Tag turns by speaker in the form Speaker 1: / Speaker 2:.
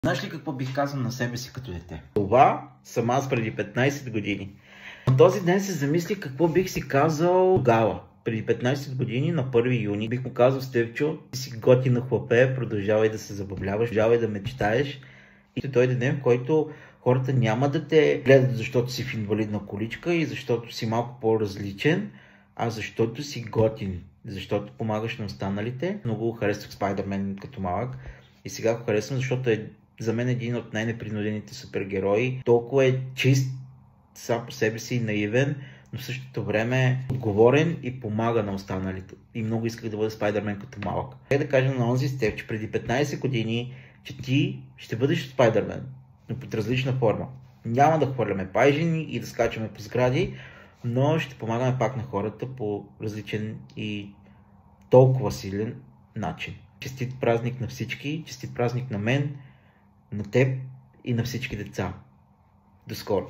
Speaker 1: Знаеш ли какво бих казал на себе си като дете? Това съм аз преди 15 години. На този ден се замислих какво бих си казал тогава. Преди 15 години, на 1 юни, бих му казал: Стевчо, ти си готино хлапе, продължавай да се забавляваш, продължавай да мечтаеш. И ще дойде ден, в който хората няма да те гледат защото си в инвалидна количка и защото си малко по-различен, а защото си готин, защото помагаш на останалите. Много харесвах Спайдърмен като малък и сега го харесвам, защото е за мен един от най-непринудените супергерои. Толкова е чист сам по себе си и наивен, но в същото време отговорен и помага на останалите. И много исках да бъда Спайдърмен като малък. Как да кажа на онзи Стев, че преди 15 години, че ти ще бъдеш Спайдърмен, но под различна форма. Няма да хвърляме пайжени и да скачаме по сгради, но ще помагаме пак на хората по различен и толкова силен начин. Честит празник на всички, честит празник на мен, на теб и на всички деца. До скоро!